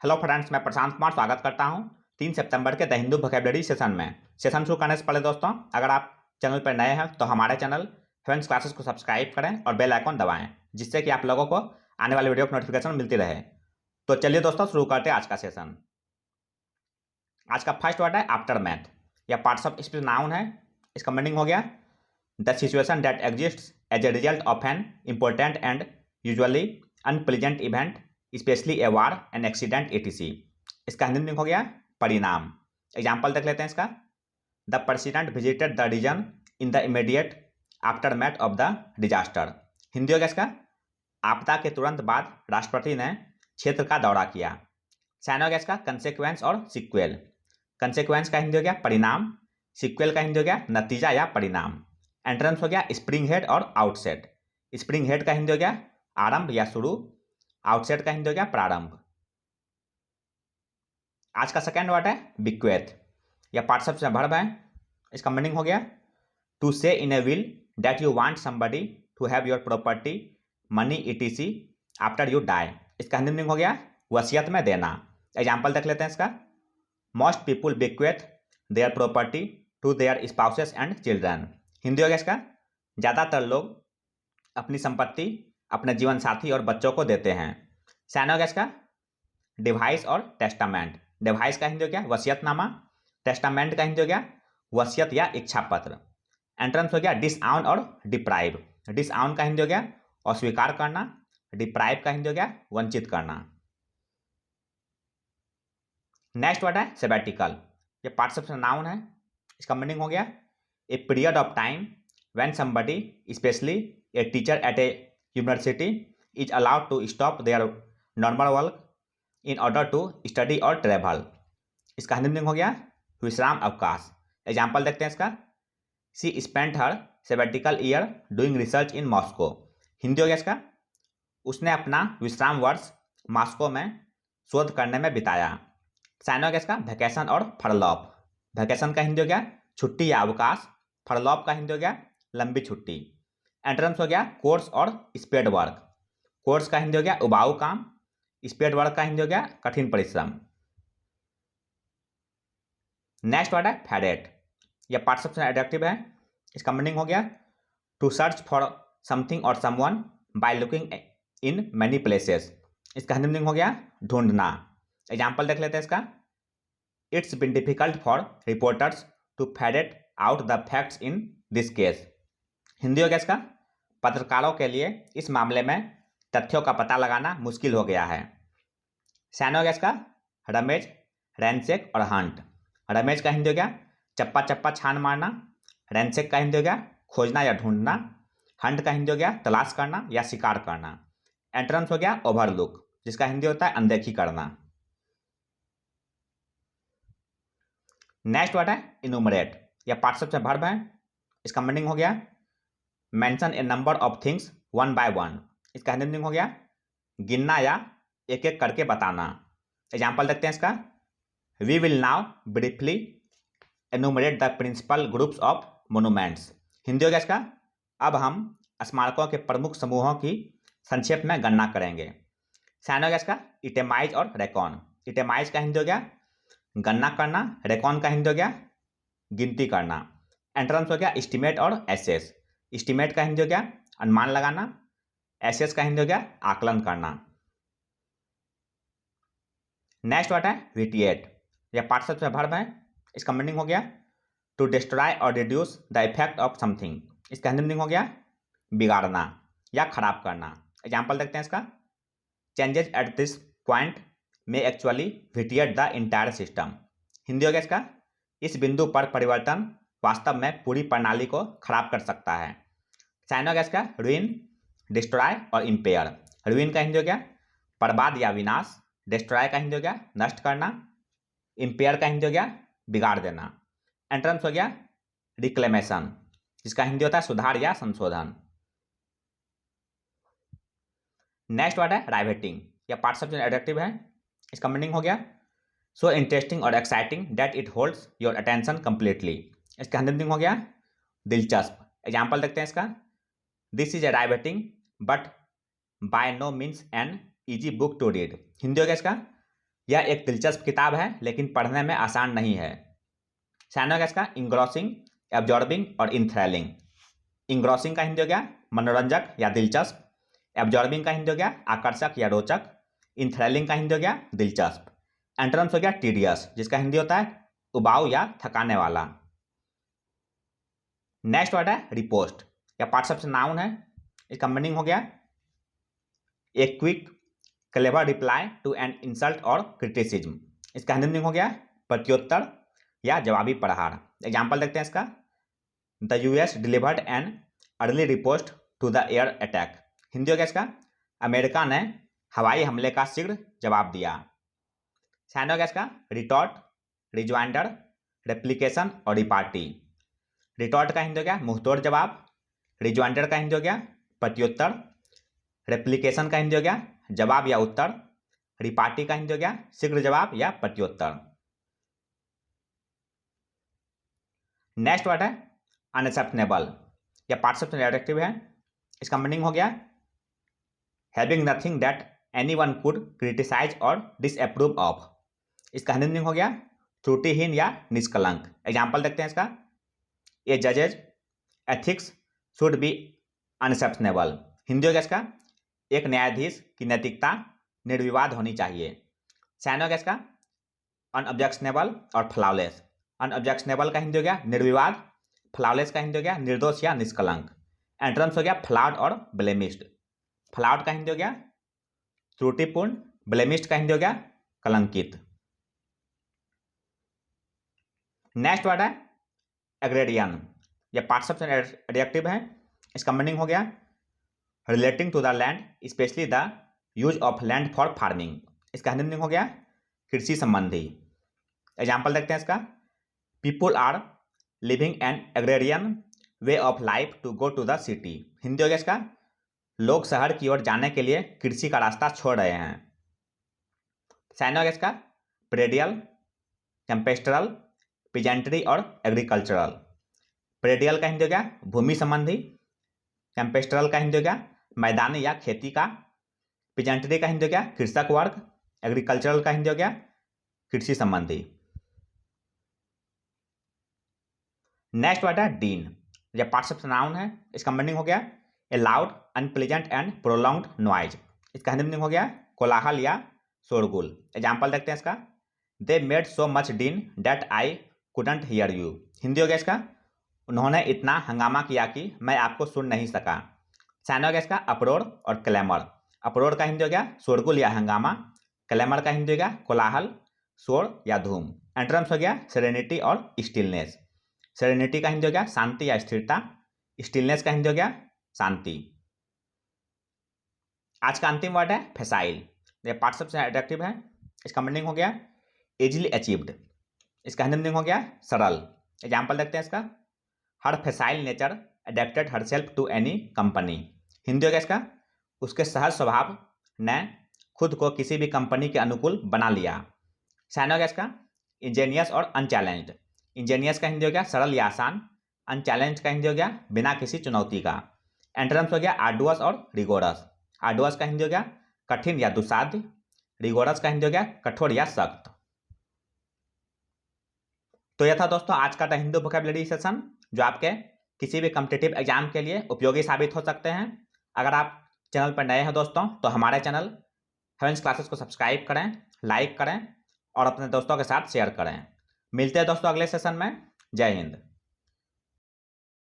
Hello friends, मैं प्रशांत कुमार स्वागत करता हूं 3 सितंबर के द हिंदू वोकैबुलरी सेशन में। सेशन शुरू करने से पहले दोस्तों, अगर आप चैनल पर नए हैं तो हमारे चैनल फ्रेंड्स क्लासेस को सब्सक्राइब करें और बेल आइकन दबाएं, जिससे कि आप लोगों को आने वाली वीडियो की नोटिफिकेशन मिलती रहे। तो चलिए दोस्तों, शुरू करते हैं आज का सेशन। आज का फर्स्ट वर्ड है आफ्टर मैथ। यह पार्ट्स ऑफ स्पीच नाउन है। इसका मीनिंग हो गया the situation that exist as a result of an important and usually unpleasant event, specially a war, an accident etc। इसका हिंदी मीनिंग हो गया परिणाम। एग्जाम्पल देख लेते हैं इसका। The president visited the region in the immediate aftermath of the disaster. Hindi हो गया इसका आपदा के तुरंत बाद राष्ट्रपति ने क्षेत्र का दौरा किया। साइन हो गया इसका कंसेक्वेंस और सिक्वेल। कंसेक्वेंस का हिंदी हो गया परिणाम, सिक्वेल का हिंदी हो गया नतीजा या परिणाम। एंट्रेंस हो गया स्प्रिंग हेड और आउटसेट। स्प्रिंग हेड का हिंदी हो गया आरंभ या शुरू, आउटसेट का हिंदी हो गया प्रारंभ। आज का सेकेंड वर्ड है बिक्वेथ। यह पार्टसिप से वर्ब है। इसका मीनिंग हो गया to say in a will that you want somebody to have your property, money etc after you die. इसका हिंदी मीनिंग हो गया वसीयत में देना। एग्जाम्पल देख लेते हैं इसका। Most people bequeath their property to their spouses and children. Hindi हो गया इसका ज़्यादातर लोग अपनी संपत्ति अपने जीवन साथी और बच्चों को देते हैं। साइन हो गया इसका डिवाइस और टेस्टामेंट। डिवाइस का हिंदी हो गया वसीयतनामा, टेस्टामेंट का हिंदी हो गया वसीयत या इच्छा पत्र। एंट्रेंस हो गया डिसआउन और डिप्राइव। डिसआउन का हिंदी हो गया अस्वीकार करना, डिप्राइव का हिंदी हो गया वंचित करना। नेक्स्ट वर्ड है सेबेटिकल। ये पार्टसिप नाउन है। इसका मीनिंग हो गया a period of time when somebody specially a teacher at a university is allowed to stop their normal work in order to study और ट्रेवल। इसका हिंदी मीनिंग हो गया विश्राम अवकाश। एग्जाम्पल देखते हैं इसका। She spent her sabbatical year doing research in Moscow. Hindi हो गया इसका उसने अपना विश्राम वर्ष मॉस्को में शोध करने में बिताया। साइन हो गया इसका वैकेशन और फरलॉप। वैकेशन का हिंदी हो गया छुट्टी या अवकाश, फरलॉप का हिंदी हो गया लंबी छुट्टी। एंट्रेंस हो गया कोर्स और स्पेड वर्क। कोर्स का हिंदी हो गया उबाऊ काम, स्पेड वर्क का हिंदी हो गया कठिन परिश्रम। नेक्स्ट वर्ड है फेडेट। यह पार्टसिप एडजेक्टिव है। इसका मीनिंग हो गया टू सर्च फॉर समथिंग और someone by looking in many places. इसका हिंदी मीनिंग हो गया ढूंढना। एग्जाम्पल देख लेते हैं इसका। It's been difficult for reporters to ferret out the facts in this case. Hindi हो गया इसका पत्रकारों के लिए इस मामले में तथ्यों का पता लगाना मुश्किल हो गया है। साइन हो गया इसका रमेज, रैनसेक और हंट। रमेज का हिंदी हो गया चप्पा चप्पा छान मारना, रैनसेक का हिंदी हो गया खोजना या ढूंढना, हंट का हिंदी हो गया तलाश करना या शिकार करना। एंट्रेंस हो गया ओवरलुक, जिसका हिंदी होता है अनदेखी करना। नेक्स्ट वर्ड है इनुमरेट। यह पार्टसिप से वर्ब है। इसका मीनिंग हो गया mention A number of things one by one. इसका हिंदी मीनिंग हो गया गिनना या एक एक करके बताना। एग्जाम्पल देखते हैं इसका। We will now briefly enumerate the principal groups of monuments. Hindi हो गया इसका अब हम स्मारकों के प्रमुख समूहों की संक्षेप में गणना करेंगे। साइन हो गया इसका इटेमाइज और रेकॉन। इटेमाइज का हिंदी हो गया गणना करना, रेकॉन का हिंदी हो गया गिनती करना। एंट्रेंस हो गया एस्टिमेट और एसेस। एस्टिमेट का हिंदी हो गया अनुमान लगाना, एसेस का हिंदी हो गया आकलन करना। नेक्स्ट वर्ड है विटिएट। यह पार्टसिप से वर्ब है। इसका मीनिंग हो गया टू डिस्ट्रॉय और reduce the effect of something. इसका हिंदी मीनिंग हो गया बिगाड़ना या खराब करना। एग्जाम्पल देखते हैं इसका। चेंजेस एट दिस पॉइंट में actually vitiate the entire system. Hindi हो गया इसका इस बिंदु पर परिवर्तन वास्तव में पूरी प्रणाली को खराब कर सकता है। साइन हो गया इसका रुइन, डिस्ट्रॉय और इम्पेयर। रुइन का हिंदी हो गया बर्बाद या विनाश, डिस्ट्रॉय का हिंदी हो गया नष्ट करना, इम्पेयर का हिंदी हो गया बिगाड़ देना। एंट्रेंस हो गया रिक्लेमेशन, जिसका हिंदी होता है सुधार या संशोधन। नेक्स्ट वर्ड है राइवेटिंग। यह पार्टसिप एडजेक्टिव है। इसका मीनिंग हो गया सो इंटरेस्टिंग और exciting that it holds your attention completely. इसका हिंदी मीनिंग हो गया दिलचस्प। एग्जाम्पल देखते हैं इसका। This is a riveting but by no means an easy book to read. Hindi हो गया इसका यह एक दिलचस्प किताब है लेकिन पढ़ने में आसान नहीं है। सेकंड हो गया इसका इंग्रॉसिंग, एब्जॉर्बिंग और इंथ्रेलिंग। इंग्रॉसिंग का हिंदी हो गया मनोरंजक या दिलचस्प। एब्जॉर्बिंग का हिंदी हो गया आकर्षक या रोचक। इंथ्रेलिंग का हिंदी हो गया दिलचस्प। एंटोनिम्स हो गया टीडियस, जिसका हिंदी होता है उबाऊ या थकाने वाला। नेक्स्ट वर्ड है रिपोस्ट या पार्टसिप नाउन है। इसका मीनिंग हो गया a quick clever reply to an insult or criticism. इसका हिंदी मीनिंग हो गया प्रत्युत्तर या जवाबी प्रहार। एग्जाम्पल देखते हैं इसका। The US delivered an early riposte to the air attack. Hindi हो गया इसका अमेरिका ने हवाई हमले का शीघ्र जवाब दिया। सेकंड हो गया इसका रिटॉर्ट, रिज्वाइंडर, रेप्लिकेशन और रिपार्टी। रिटॉर्ट का हिंदी हो गया मुंहतोड़ जवाब। रिज्वाइंडर का हिंदी हो गया प्रत्युत्तर। रेप्लिकेशन का हिंदी हो गया जवाब या उत्तर। रिपार्टी का हिंदी हो गया शीघ्र जवाब या प्रत्युत्तर। नेक्स्ट वर्ड है अनएक्सेप्टेबल या पार्टसिप एडजेक्टिव है। इसका मीनिंग हो गया having nothing that anyone could criticize or disapprove of. इसका हिंदी मीनिंग हो गया त्रुटिहीन या निष्कलंक। एग्जाम्पल देखते हैं इसका। ए जजेज ethics should be unacceptable. Hindi हो गया इसका एक न्यायाधीश की नैतिकता निर्विवाद होनी चाहिए। सेकंड हो गया इसका अनऑब्जेक्शनेबल और फ्लॉलेस। अनऑब्जेक्शनेबल का हिंदी हो गया निर्विवाद। फ्लॉलेस का हिंदी हो गया निर्दोष या निष्कलंक। एंटोनिम्स हो गया फ्लॉड और ब्लेमिस्ड। फ्लॉड का हिंदी हो गया त्रुटिपूर्ण। ब्लेमिस्ड का हिंदी हो गया कलंकित। नेक्स्ट वर्ड है एग्रेरियन या पार्टसिप एडजेक्टिव है। इसका मीनिंग हो गया relating to the land especially the use of land for farming. इसका हिंदी मीनिंग हो गया कृषि संबंधी। एग्जाम्पल देखते हैं इसका। People are leaving an agrarian way of life to go to the city. Hindi हो गया इसका लोग शहर की ओर जाने के लिए कृषि का रास्ता छोड़ रहे हैं। सेकंड हो गया इसका प्रेडियल, टेम्पेस्ट्रल, पिजेंट्री और एग्रीकल्चरल। प्रेडियल का हिंदी हो गया भूमि संबंधी। टेम्पेस्ट्रल का हिंदी हो गया मैदानी या खेती का। पिजेंट्री का हिंदी हो गया कृषक वर्ग। एग्रीकल्चरल का हिंदी हो गया कृषि संबंधी। नेक्स्ट वर्ड है डीन या पार्टसिप नाउन है। इसका मीनिंग हो गया ए loud unpleasant and prolonged noise. इसका हिंदी मीनिंग हो गया कोलाहल या शोरगुल। एग्जाम्पल देखते हैं इसका। They made so much din that I couldn't hear you. Hindi हो गया इसका उन्होंने इतना हंगामा किया कि मैं आपको सुन नहीं सका। सेकंड हो गया इसका अपरोर और क्लैमर। अपरोर का हिंदी हो गया शोरगुल या हंगामा। क्लैमर का हिंदी हो गया कोलाहल, शोर या धूम। एंटोनिम्स हो गया सेरेनिटी और स्टिलनेस। सेरेनिटी का हिंदी हो गया शांति या स्थिरता। स्टिलनेस का हिंदी हो गया शांति। आज का अंतिम वर्ड है फेसाइल। ये पार्टसिप एडजेक्टिव है। इसका मीनिंग हो गया इजिली अचीव्ड। इसका हिंदी मीनिंग हो गया सरल। एग्जाम्पल देखते हैं इसका। Her facile nature adapted herself to any company. Hindi हो गया इसका उसके सहज स्वभाव ने खुद को किसी भी कंपनी के अनुकूल बना लिया। सेकंड हो गया इसका इंजीनियस और अनचैलेंज्ड। इंजीनियस का हिंदी हो गया सरल या आसान। अनचैलेंज का हिंदी हो गया बिना किसी चुनौती का। एंटोनिम्स हो गया आर्डुअस और रिगोरस। आर्डुअस का हिंदी हो गया कठिन या दुस्साध्य। रिगोरस का हिंदी हो गया कठोर या सख्त। तो यह था दोस्तों आज का द हिंदू वोकैबुलरी सेशन, जो आपके किसी भी कॉम्पिटिटिव एग्जाम के लिए उपयोगी साबित हो सकते हैं। अगर आप चैनल पर नए हैं दोस्तों तो हमारे चैनल हेवेंस क्लासेस को सब्सक्राइब करें, लाइक करें और अपने दोस्तों के साथ शेयर करें। मिलते हैं दोस्तों अगले सेशन में। जय हिंद।